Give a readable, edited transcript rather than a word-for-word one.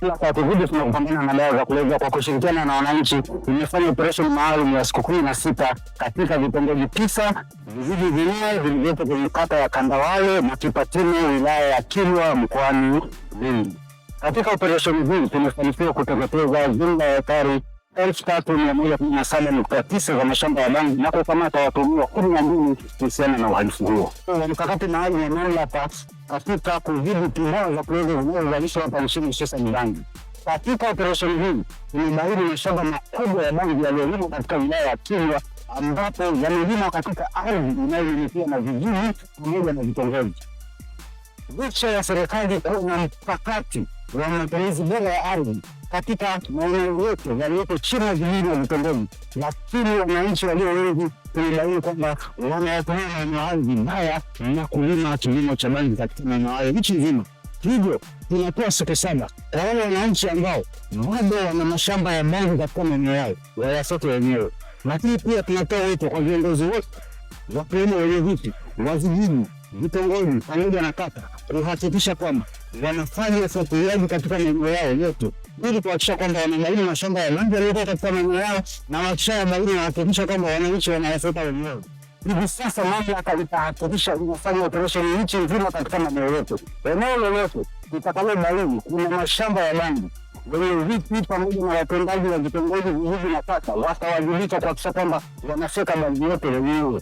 Mamlaka ya kudhibiti na kupambana na dawa za kulevya kwa kushirikiana na wananchi imefanya operesheni maalum ya siku 16 katika vitongoji 9 vijiji vinne vilivyopo kwenye kata ya Kandawale na Kipatini wilaya ya Kilwa mkoani Lindi. Katika operesheni hii tumefanikiwa kuteketeza jumla ya ekari 3117.9 za mashamba ya bangi na kukamata watuhumiwa 12 kuhusiana na uhalifu huo. Mkakati maalum ya mamlaka katika kudhibiti dawa za kulevya zinazozalishwa hapa nchini hususan bangi. Katika operesheni hii tumebaini mashamba makubwa ya bangi yaliyolimwa katika wilaya ya Kilwa ambapo yamelimwa katika ardhi inayomilikiwa na vijiji pamoja na vitongoji. Licha ya serikali kuwa na mkakati wa matumizi bora ya ardhi katika maeneo yote yaliyopo chini ya vijiji na vitongoji, lakini wananchi walio wengi tumebaini kwamba wanayatumia maeneo hayo vibaya na kulima kilimo cha bangi katika maeneo hayo nchi nzima. Hivyo tunatoa siku 7 kwa wale wananchi ambao bado wana mashamba ya bangi katika maeneo yao wayasote wenyewe, lakini pia tunatoa wito kwa viongozi wote wakiwemo wenyeviti wa vijiji, vitongoji pamoja na kata kuhakikisha kwamba wanafanya ufuatiliaji katika maeneo yao yote ili kuhakikisha kwamba wanabaini mashamba ya bangi yaliyokuwa katika maeneo yao, na wakishayabaini wanahakikisha kwamba wananchi wanayasota wenyewe. Hivi sasa mamlaka itahakikisha inafanya operesheni nchi nzima katika maeneo yote. Eneo lolote litakalobaini kuna mashamba ya bangi, wenyeviti pamoja na watendaji wa vitongoji, vijiji na kata watawajibika kuhakikisha kwamba wanafika bangi yote wenyewe.